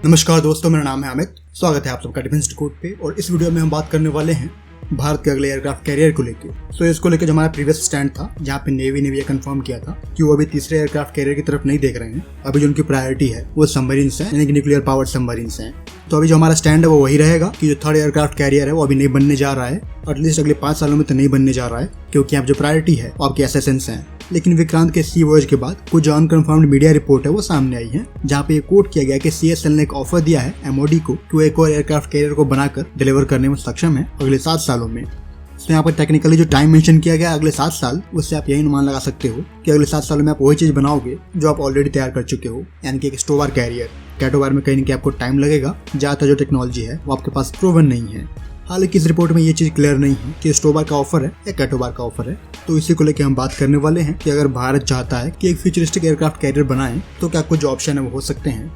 नमस्कार दोस्तों, मेरा नाम है अमित। स्वागत है आप सबका डिफेंस डिकोड पे। और इस वीडियो में हम बात करने वाले हैं भारत के अगले एयरक्राफ्ट कैरियर को लेके। सो इसको लेकर जो हमारा प्रीवियस स्टैंड था, जहाँ पे नेवी ने भी कंफर्म किया था कि वो अभी तीसरे एयरक्राफ्ट कैरियर की तरफ नहीं देख रहे हैं। अभी जो उनकी प्रायोरिटी है वो सबमरीन्स हैं, यानी कि न्यूक्लियर पावर्ड सबमरीन्स हैं। तो अभी जो हमारा स्टैंड है वो वही रहेगा कि जो थर्ड एयरक्राफ्ट कैरियर है वो अभी नहीं बनने जा रहा है, एटलीस्ट अगले 5 सालों में तो नहीं बनने जा रहा है, क्योंकि अब जो प्रायोरिटी है वो आपके एसएसएन्स हैं। लेकिन विक्रांत के सी वॉयज के बाद कुछ जो अनकन्फर्म्ड मीडिया रिपोर्ट है वो सामने आई है, जहाँ पे ये कोट किया गया कि सीएसएल ने एक ऑफर दिया है एमओडी को कि वो एक और एयरक्राफ्ट कैरियर को बनाकर डिलीवर करने में सक्षम है अगले 7 सालों में। तो यहाँ पर टेक्निकली जो टाइम मेंशन किया गया है अगले 7 साल, उससे आप यही अनुमान लगा सकते हो कि अगले 7 सालों में आप वही चीज बनाओगे जो आप ऑलरेडी तैयार कर चुके हो, यानी कि एक स्टोवार कैरियर। कैटोवार में कहीं ना कहीं आपको टाइम लगेगा, ज्यादातर जो टेक्नोलॉजी है वो आपके पास प्रूवन नहीं है। हालांकि इस रिपोर्ट में ये चीज क्लियर नहीं है कि स्टोवार का ऑफर है या कैटोवार का ऑफर है। तो इसी को लेकर हम बात करने वाले हैं कि अगर भारत चाहता है कि एक फ्यूचरिस्टिक एयरक्राफ्ट कैरियर बनाए तो क्या कुछ जो ऑप्शन है वो हो सकते हैं।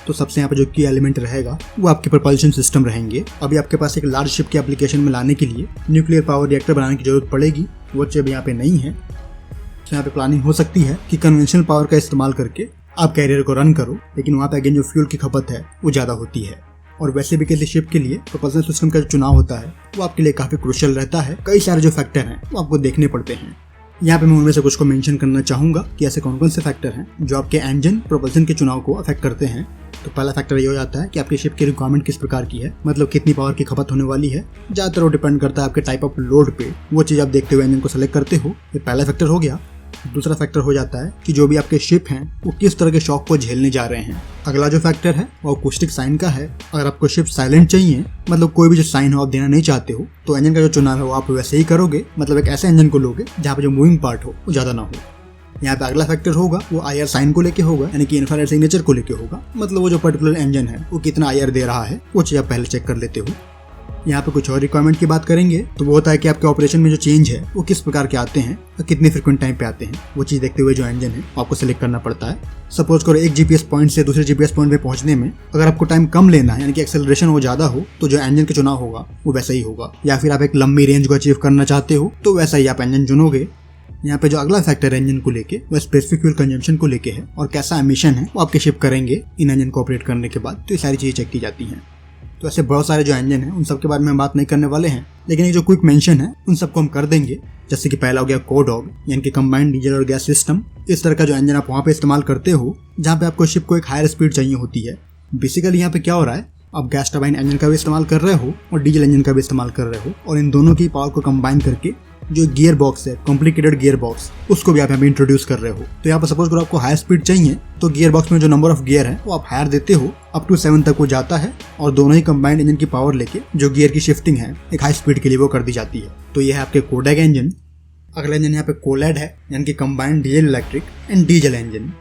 तो सबसे यहाँ पे जो की एलिमेंट रहेगा वो आपके प्रपल्शन सिस्टम रहेंगे। अभी आपके पास एक लार्ज शिप के एप्लीकेशन में लाने के लिए न्यूक्लियर पावर रिएक्टर बनाने की जरूरत पड़ेगी, वो चीज यहाँ पे नहीं है। तो यहाँ पे प्लानिंग हो सकती है कि कन्वेंशनल पावर का इस्तेमाल करके आप कैरियर को रन करो, लेकिन वहाँ पे अगेन जो फ्यूल की खपत है वो ज़्यादा होती है। और वैसे भी किसी शिप के लिए प्रपल्शन सिस्टम का जो चुनाव होता है वो आपके लिए काफ़ी क्रूशियल रहता है। कई सारे जो फैक्टर हैं वो आपको देखने पड़ते हैं। यहाँ पे मैं उनमें से कुछ को मेंशन करना चाहूँगा कि ऐसे कौन कौन से फैक्टर हैं जो आपके इंजन प्रोपल्शन के चुनाव को अफेक्ट करते हैं। तो पहला फैक्टर ये हो जाता है कि आपकी शिप की रिक्वायरमेंट किस प्रकार की है, मतलब कितनी पावर की खपत होने वाली है। ज़्यादातर वो डिपेंड करता है आपके टाइप ऑफ लोड पे। वो चीज़ आप देखते हुए इंजन को सेलेक्ट करते हो। ये पहला फैक्टर हो गया। दूसरा फैक्टर हो जाता है कि जो भी आपके शिप हैं वो किस तरह के शॉक को झेलने जा रहे हैं। अगला जो फैक्टर है वो अकॉस्टिक साइन का है। अगर आपको शिप साइलेंट चाहिए, मतलब कोई भी जो साइन हो आप देना नहीं चाहते हो, तो इंजन का जो चुनाव है वो आप वैसे ही करोगे, मतलब एक ऐसे इंजन को लोगे जहाँ पे जो मूविंग पार्ट हो वो ज़्यादा ना हो। यहाँ पे अगला फैक्टर होगा वो आईआर साइन को लेके होगा, यानी कि इंफ्रारेड सिग्नेचर को लेके होगा। मतलब वो जो पर्टिकुलर इंजन है वो कितना आईआर दे रहा है वो चीज़ आप पहले चेक कर लेते हो। यहाँ पे कुछ और रिक्वायरमेंट की बात करेंगे तो वो होता है कि आपके ऑपरेशन में जो चेंज है वो किस प्रकार के आते हैं और कितने फ्रिक्वेंट टाइम पे आते हैं। वो चीज़ देखते हुए जो इंजन है आपको सेलेक्ट करना पड़ता है। सपोज करो एक जीपीएस पॉइंट से दूसरे जीपीएस पॉइंट पे पहुंचने में अगर आपको टाइम कम लेना है, यानी कि एक्सेलरेशन वो ज़्यादा हो, तो जो इंजन का चुनाव होगा वो वैसा ही होगा। या फिर आप एक लंबी रेंज को अचीव करना चाहते हो तो वैसा ही आप इंजन चुनोगे। यहाँ पे जो अगला फैक्टर है इंजन को लेके वो स्पेसिफिक फ्यूल कंजम्पशन को लेके है और कैसा एमिशन है वो आपके शिप करेंगे इन इंजन को ऑपरेट करने के बाद। तो ये सारी चीज़ें चेक की जाती हैं। तो ऐसे बहुत सारे जो इंजन हैं उन सब के बारे में हम बात नहीं करने वाले हैं, लेकिन ये जो क्विक मेंशन है उन सबको हम कर देंगे। जैसे कि पहला हो गया कोडॉग, यानी कि कंबाइंड डीजल और गैस सिस्टम। इस तरह का जो इंजन आप वहाँ पे इस्तेमाल करते हो जहाँ पे आपको शिप को एक हायर स्पीड चाहिए होती है। बेसिकली यहाँ पे क्या हो रहा है, आप गैस टर्बाइन इंजन का भी इस्तेमाल कर रहे हो और डीजल इंजन का भी इस्तेमाल कर रहे हो, और इन दोनों की पावर को कंबाइन करके जो गियर बॉक्स है, कॉम्प्लिकेटेड गियर बॉक्स, उसको भी आप यहाँ पे इंट्रोड्यूस कर रहे हो। तो यहाँ पर सपोज करो आपको हायर स्पीड चाहिए तो गियर बॉक्स में जो नंबर ऑफ गियर है वो आप हायर देते हो, अप टू 7 तक वो जाता है, और दोनों ही कंबाइंड इंजन की पावर लेके जो गियर की शिफ्टिंग है एक हाई स्पीड के लिए वो कर दी जाती है। तो ये है आपके कोडॉग इंजन। अगला इंजन यहाँ पे कोलैड है, यानी कि combined diesel electric and diesel engine.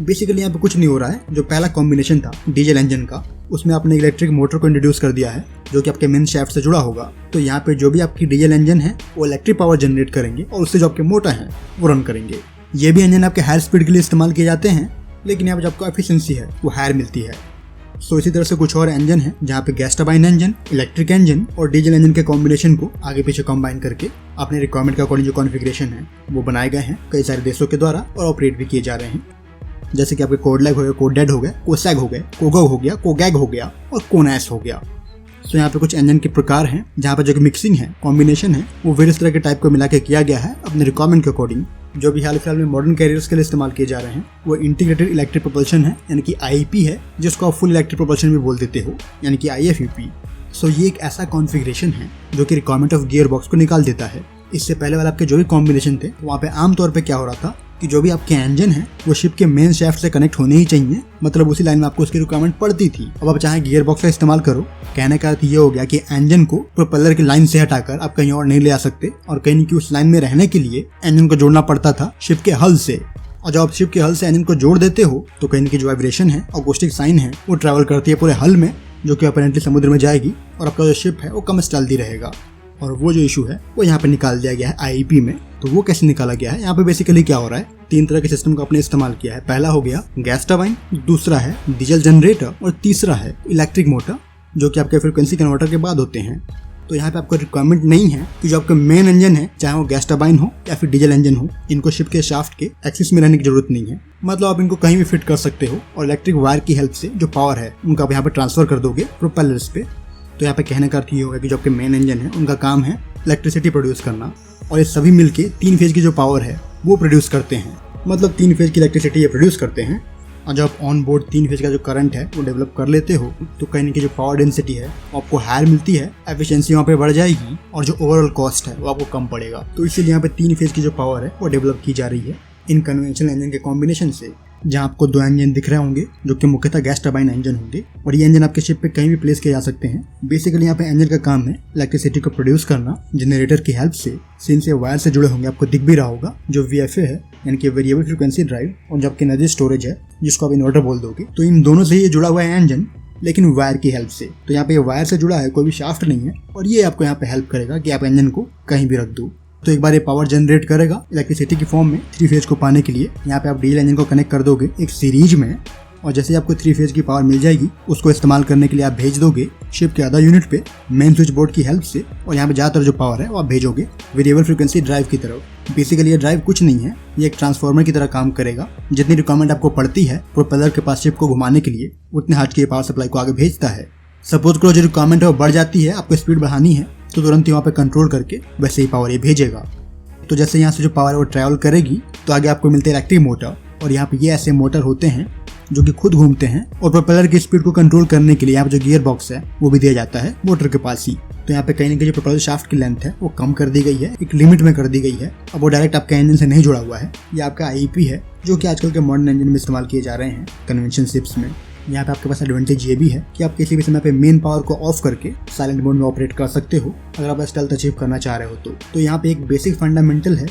Basically यहाँ पे कुछ नहीं हो रहा है। जो पहला कॉम्बिनेशन था डीजल इंजन का, उसमें आपने इलेक्ट्रिक मोटर को इंट्रोड्यूस कर दिया है जो कि आपके मेन शाफ्ट से जुड़ा होगा। तो यहाँ पे जो भी आपकी डीजल इंजन है वो इलेक्ट्रिक पावर जनरेट करेंगे और उससे जो आपके मोटर हैं वो रन करेंगे। ये भी इंजन आपके हायर स्पीड के लिए इस्तेमाल किए जाते हैं, लेकिन यहाँ पे जो आपको एफिशिएंसी है वो हायर मिलती है। सो इसी तरह से कुछ और इंजन है जहाँ पे gas turbine engine, electric engine और डीजल इंजन के कॉम्बिनेशन को आगे पीछे कंबाइन करके अपने रिक्वायरमेंट के अकॉर्डिंग जो कॉन्फ़िगरेशन है वो बनाए गए हैं कई सारे देशों के द्वारा और ऑपरेट भी किए जा रहे हैं। जैसे कि आपके कोडलैग हो गया, कोडेड हो गया, कोसैग हो गया, कोगो हो गया, कोगैग हो गया और कोनैस हो गया। तो यहाँ पे कुछ इंजन के प्रकार हैं जहाँ पे जो मिक्सिंग है, कॉम्बिनेशन है, वो वेरियस तरह के टाइप को मिला के किया गया है अपने रिक्वायरमेंट के अकॉर्डिंग। जो भी हाल फिलहाल में मॉडर्न कैरियर्स के लिए इस्तेमाल किए जा रहे हैं वो इंटीग्रेटेड इलेक्ट्रिक प्रोपल्शन है, यानी कि आईपी है, जिसको आप फुल इलेक्ट्रिक प्रोपल्शन भी बोल देते हो, यानी कि IFEP। सो ये एक ऐसा कॉन्फ़िगरेशन है जो कि रिक्वायरमेंट ऑफ गियर बॉक्स को निकाल देता है। इससे पहले वाले आपके जो भी कॉम्बिनेशन थे वहाँ पे आमतौर पर क्या हो रहा था कि जो भी आपके इंजन है वो शिप के मेन शाफ्ट से कनेक्ट होने ही चाहिए, मतलब उसी लाइन में आपको उसकी रिक्वायरमेंट पड़ती थी। अब आप चाहे गियर बॉक्स का इस्तेमाल करो, कहने का अर्थ ये हो गया कि इंजन को प्रोपेलर की लाइन से हटाकर आप कहीं और नहीं ले आ सकते, और कहीं न कहीं उस लाइन में रहने के लिए इंजन को जोड़ना पड़ता था शिप के हल से। और जब आप शिप के हल से इंजन को जोड़ देते हो तो कहीं न कहीं जो वाइब्रेशन है और अकॉस्टिक साइन है वो ट्रैवल करती है पूरे हल में, जो कि अपरेंटली समुद्र में जाएगी और आपका जो शिप है वो कम स्टाइल्दी रहेगा। और वो जो इशू है वो यहाँ पे निकाल दिया गया है IEP में। तो वो कैसे निकाला गया है, यहाँ पे बेसिकली क्या हो रहा है, 3 तरह के सिस्टम का आपने इस्तेमाल किया है। पहला हो गया गैस टर्बाइन, दूसरा है डीजल जनरेटर और तीसरा है इलेक्ट्रिक मोटर, जो कि आपके फ्रीक्वेंसी कन्वर्टर के बाद होते हैं। तो यहाँ पे आपको रिक्वायरमेंट नहीं है कि जो आपका मेन इंजन है, चाहे वो गैस टरबाइन हो या फिर डीजल इंजन हो, इनको शिप के शाफ्ट के एक्सिस में रहने की जरूरत नहीं है। मतलब आप इनको कहीं भी फिट कर सकते हो और इलेक्ट्रिक वायर की हेल्प से जो पावर है उनका आप यहाँ पे ट्रांसफर कर दोगे प्रोपेलर्स पे। तो यहाँ पे कहने का अर्थ ये होगा कि जो आपके मेन इंजन है उनका काम है इलेक्ट्रिसिटी प्रोड्यूस करना, और ये सभी मिलके 3 फेज की जो पावर है वो प्रोड्यूस करते हैं। मतलब 3 फेज की इलेक्ट्रिसिटी ये प्रोड्यूस करते हैं। और जब आप ऑन बोर्ड 3 फेज का जो करंट है वो डेवलप कर लेते हो तो कहीं ना कहीं जो पावर डेंसिटी है वो आपको हायर मिलती है, एफिशिएंसी वहाँ पे बढ़ जाएगी और जो ओवरऑल कॉस्ट है वो आपको कम पड़ेगा। तो इसीलिए यहाँ पे 3 फेज की जो पावर है वो डेवलप की जा रही है इन कन्वेंशनल इंजन के कॉम्बिनेशन से, जहाँ आपको 2 इंजन दिख रहे होंगे जो कि मुख्यतः गैस टरबाइन इंजन होंगे, और ये इंजन आपके शिप पे कहीं भी प्लेस किए जा सकते हैं। बेसिकली यहाँ पे इंजन का काम है इलेक्ट्रिसिटी को प्रोड्यूस करना जनरेटर की हेल्प से। सीन से वायर से जुड़े होंगे, आपको दिख भी रहा होगा जो VFA है यानी कि वेरिएबल फ्रीक्वेंसी ड्राइव, और जो आपकी एनर्जी स्टोरेज है जिसको आप इन्वर्टर बोल दोगे। तो इन दोनों से ये जुड़ा हुआ है इंजन, लेकिन वायर की हेल्प से। तो यहाँ पे ये वायर से जुड़ा है, कोई भी शाफ्ट नहीं है, और ये आपको यहाँ पे हेल्प करेगा कि आप इंजन को कहीं भी रख दो। तो एक बार ये पावर जनरेट करेगा इलेक्ट्रिसिटी की फॉर्म में 3 फेज को पाने के लिए। यहाँ पे आप डीजल इंजन को कनेक्ट कर दोगे एक सीरीज में, और जैसे ही आपको 3 फेज की पावर मिल जाएगी उसको इस्तेमाल करने के लिए आप भेज दोगे शिप के अदर यूनिट पे मेन स्विच बोर्ड की हेल्प से। और यहाँ पे ज़्यादातर जो पावर है वो आप भेजोगे वेरिएबल फ्रीक्वेंसी ड्राइव की तरफ। बेसिकली ये ड्राइव कुछ नहीं है, ये एक ट्रांसफार्मर की तरह काम करेगा। जितनी रिक्वायरमेंट आपको पड़ती है प्रोपेलर के पास शिप को घुमाने के लिए, उतने हर्ट्ज की पावर सप्लाई को आगे भेजता है। सपोज करो जो रिक्वायरमेंट है वो बढ़ जाती है, आपको स्पीड बढ़ानी है, तो तुरंत ही वहाँ पे कंट्रोल करके वैसे ही पावर ये भेजेगा। तो जैसे यहाँ से जो पावर है वो ट्रैवल करेगी तो आगे आपको मिलते हैं इलेक्ट्रिक मोटर, और यहाँ पे ये ऐसे मोटर होते हैं जो कि खुद घूमते हैं, और प्रोपेलर की स्पीड को कंट्रोल करने के लिए यहाँ पे जो गियर बॉक्स है वो भी दिया जाता है मोटर के पास ही। तो यहाँ पे कहीं ना कहीं जो प्रोपेलर शाफ्ट की लेंथ है वो कम कर दी गई है, एक लिमिट में कर दी गई है। अब वो डायरेक्ट आपके इंजन से नहीं जुड़ा हुआ है, ये आपका IEP है जो कि आजकल के मॉडर्न इंजन में इस्तेमाल किए जा रहे हैं कन्वेंशन शिप्स में। यहाँ पे आपके पास एडवांटेज ये भी है कि आप किसी भी समय पे मेन पावर को ऑफ करके साइलेंट मोड में ऑपरेट कर सकते हो अगर आप स्टेल्थ अचीव करना चाह रहे हो तो यहाँ पे एक बेसिक फंडामेंटल है।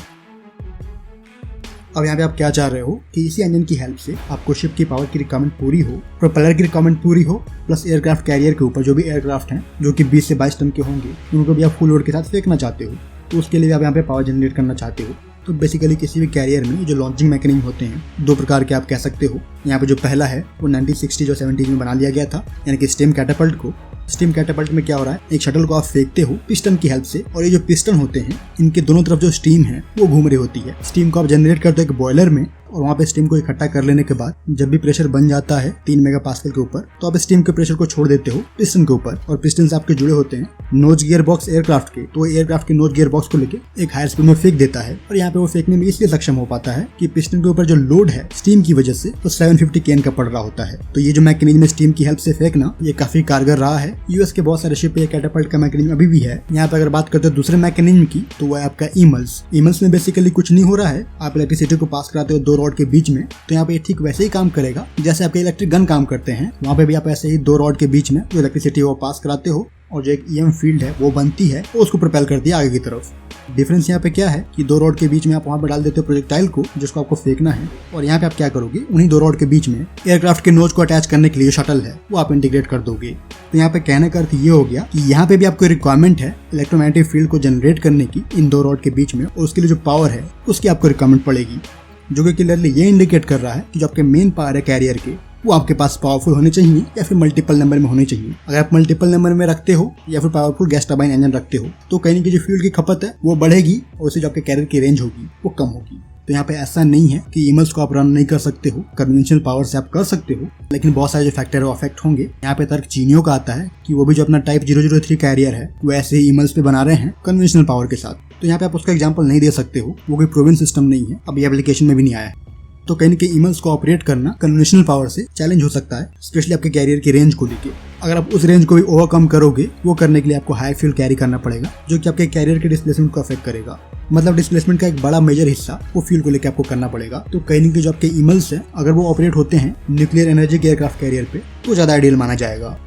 अब यहाँ पे आप क्या चाह रहे हो कि इसी इंजन की हेल्प से आपको शिप की पावर की रिक्वायरमेंट पूरी हो, प्रोपेलर की रिक्वायरमेंट पूरी हो, प्लस एयरक्राफ्ट कैरियर के ऊपर जो भी एयरक्राफ्ट हैं जो कि 20 से 22 टन के होंगे उनको भी आप फुल लोड के साथ फेंकना चाहते हो, तो उसके लिए आप यहाँ पे पावर जनरेट करना चाहते हो। तो बेसिकली किसी भी कैरियर में जो लॉन्चिंग मैकेनिज्म होते हैं 2 प्रकार के आप कह सकते हो। यहाँ पे जो पहला है वो 1960 और 70 में बना लिया गया था, यानी कि स्टीम कैटापल्ट को। स्टीम कैटापल्ट में क्या हो रहा है, एक शटल को आप फेंकते हो पिस्टन की हेल्प से, और ये जो पिस्टन होते हैं इनके दोनों तरफ जो स्टीम है वो घूम रही होती है। स्टीम को आप जनरेट करते हो एक बॉयलर में, और वहाँ पे स्टीम को इकट्ठा कर लेने के बाद जब भी प्रेशर बन जाता है 3 मेगापास्कल के ऊपर, तो आप स्टीम के प्रेशर को छोड़ देते हो पिस्टन के ऊपर, और पिस्टन से आपके जुड़े होते हैं नोज गियर बॉक्स एयरक्राफ्ट के। तो एयरक्राफ्ट के नोज गियर बॉक्स को लेके एक हायर स्पीड में फेंक देता है, और यहाँ पे वो फेंकने में इसलिए सक्षम हो पाता है कि पिस्टन के ऊपर जो लोड है स्टीम की वजह से वो 750 केन का पड़ रहा होता है। तो ये जो मैकेनिज्म स्टीम की हेल्प से फेंकना ये काफी कारगर रहा है। यूएस के बहुत सारे शिप पे कैटापल्ट का मैकेनिज्म अभी भी है। यहाँ पे अगर बात करते हैं दूसरे मैकेनिज्म की, तो वो है आपका ईमल्स। ईमल्स में बेसिकली कुछ नहीं हो रहा है, आप इलेक्ट्रिसिटी को पास कराते हो 2 रॉड के बीच में। तो यहाँ पे ठीक वैसे ही काम करेगा जैसे आपके इलेक्ट्रिक गन काम करते हैं, वहाँ पे भी आप ऐसे ही 2 रॉड के बीच में जो इलेक्ट्रिसिटी वो पास कराते हो, और जो एक EM फील्ड है वो बनती है, वो उसको प्रोपेल करती है आगे की तरफ। डिफरेंस यहाँ पे क्या है कि 2 रॉड के बीच में आप वहाँ पे डाल देते हो प्रोजेक्टाइल को जिसको आपको फेंकना है, और यहाँ पे आप क्या करोगे, उन्हीं 2 रॉड के बीच में एयरक्राफ्ट के नोज को अटैच करने के लिए शटल है वो आप इंटीग्रेट कर दोगे। तो यहाँ पे कहने का अर्थ ये हो गया कि यहाँ पे भी आपको रिक्वायरमेंट है इलेक्ट्रोमैग्नेटिक फील्ड को जनरेट करने की इन 2 रॉड के बीच में, और उसके लिए जो पावर है उसकी आपको रिक्वायरमेंट पड़ेगी, जो कि क्लियरली ये इंडिकेट कर रहा है कि जो आपके मेन पावर है कैरियर के वो आपके पास पावरफुल होने चाहिए या फिर मल्टीपल नंबर में होने चाहिए। अगर आप मल्टीपल नंबर में रखते हो या फिर पावरफुल गैस टरबाइन इंजन रखते हो तो कहीं ना कहीं जो फ्यूल की खपत है वो बढ़ेगी, और उससे जो आपके कैरियर की रेंज होगी वो कम होगी। तो यहाँ पे ऐसा नहीं है कि ईमल्स को आप रन नहीं कर सकते हो, कन्वेंशनल पावर से आप कर सकते हो, लेकिन बहुत सारे जो फैक्टर है वो अफेक्ट होंगे। यहाँ पे तर्क चीनियों का आता है कि वो भी जो अपना टाइप 003 कैरियर है वो ऐसे ही ईमल्स पे बना रहे हैं कन्वेंशनल पावर के साथ। तो यहाँ पे आप उसका एग्जाम्पल नहीं दे सकते हो, वो कोई प्रूवन सिस्टम नहीं है, अभी एप्लीकेशन में भी नहीं आया है। तो कहीं ना कहीं ईमल्स को ऑपरेट करना कन्वेंशनल पावर से चैलेंज हो सकता है, स्पेशली आपके कैरियर की रेंज को लेके। अगर आप उस रेंज को भी ओवरकम करोगे, वो करने के लिए आपको हाई फ्यूल कैरी करना पड़ेगा, जो कि आपके कैरियर के डिस्प्लेसमेंट को अफेक्ट करेगा। मतलब डिस्प्लेसमेंट का एक बड़ा मेजर हिस्सा वो फ्यूल को लेकर आपको करना पड़ेगा। तो कहीं ना कहीं जो आपके ईमल्स है अगर वो ऑपरेट होते हैं न्यूक्लियर एनर्जी के एयरक्राफ्ट कैरियर पे तो ज्यादा आइडियल माना जाएगा।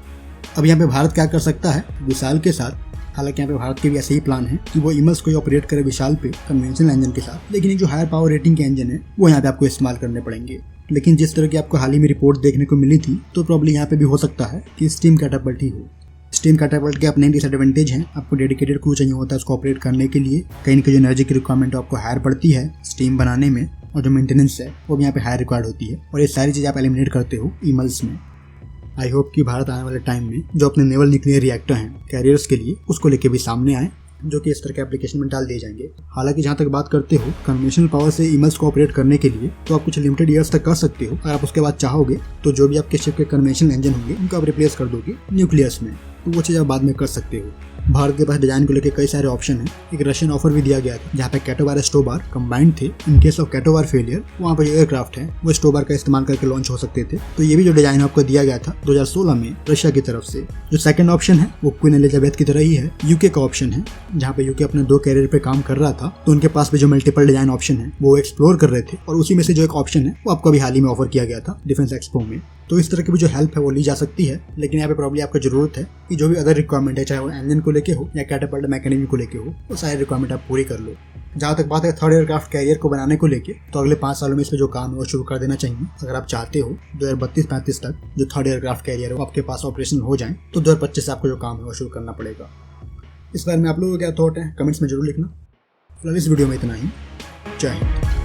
अब यहाँ पे भारत क्या कर सकता है विशाल के साथ, हालांकि यहाँ पे भारत के भी ऐसे ही प्लान है कि वो ईमल्स को ऑपरेट करे विशाल पे कन्वेंशनल इंजन के साथ, लेकिन एक जो हायर पावर रेटिंग के इंजन है वो यहाँ पे आपको इस्तेमाल करने पड़ेंगे। लेकिन जिस तरह की आपको हाल ही में रिपोर्ट देखने को मिली थी तो प्रॉब्लम यहाँ पे भी हो सकता है कि स्टीम कैटापल्ट ही हो। स्टीम कैटापल्ट के अपने डिसएडवांटेज हैं, आपको डेडिकेटेड क्रू चाहिए होता है उसको ऑपरेट करने के लिए, कहीं जो एनर्जी की रिक्वायरमेंट आपको हायर पड़ती है स्टीम बनाने में, और जो मेंटेनेंस है वो भी यहाँ पे हायर रिक्वायर्ड होती है, और ये सारी चीज़ आप एलिमिनेट करते हो ईमल्स में। आई होप कि भारत आने वाले टाइम में जो अपने नेवल न्यूक्लियर रिएक्टर हैं कैरियर्स के लिए, उसको लेके भी सामने आए, जो कि इस तरह के एप्लीकेशन में डाल दिए जाएंगे। हालांकि जहां तक बात करते हो कन्वेंशनल पावर से ईमेल्स को ऑपरेट करने के लिए, तो आप कुछ लिमिटेड ईयर्स तक कर सकते हो। अगर आप उसके बाद चाहोगे तो जो भी आपके शिप के कन्वेंशनल इंजन होंगे उनको आप रिप्लेस कर दोगे न्यूक्लियस में, तो वो चीज़ आप बाद में कर सकते हो। भारत के पास डिजाइन को लेकर कई सारे ऑप्शन हैं। एक रशियन ऑफर भी दिया गया था जहाँ पे कैटोबार स्टोबार कंबाइंड थे। इन केस ऑफ कैटोबार फेलियर वहाँ पर जो एयरक्राफ्ट है वो स्टोबार का इस्तेमाल करके लॉन्च हो सकते थे। तो ये भी जो डिजाइन आपको दिया गया था 2016 में रशिया की तरफ से। जो सेकंड ऑप्शन है वो क्वीन एलिजाबेथ की तरह ही है, यूके का ऑप्शन है, जहाँ पे यूके अपने 2 कैरियर पे काम कर रहा था। तो उनके पास भी जो मल्टीपल डिजाइन ऑप्शन है वो एक्सप्लोर कर रहे थे, और उसी में से जो एक ऑप्शन है वो आपको अभी हाल ही में ऑफर किया गया था डिफेंस एक्सपो में। तो इस तरह की भी जो हेल्प है वो ली जा सकती है, लेकिन यहाँ पे प्रॉब्लम आपको जरूरत है कि जो भी अदर रिक्वायरमेंट है, चाहे वो इंजन को लेके हो या कैटापल्ट मैकेनिज्म को लेके हो, वो सारी रिक्वायरमेंट आप पूरी कर लो। जहाँ तक बात है थर्ड एयरक्राफ्ट कैरियर को बनाने को लेके, तो अगले 5 सालों में इस पर जो काम है वो शुरू कर देना चाहिए। अगर आप चाहते हो 2032-35 तक जो थर्ड एयरक्राफ्ट कैरियर है वो आपके पास ऑपरेशन हो जाए, तो 2025 से आपको जो काम है वो शुरू करना पड़ेगा। इस बारे में आप लोगों का क्या थॉट है कमेंट्स में जरूर लिखना। फिलहाल इस वीडियो में इतना ही। जय हिंद।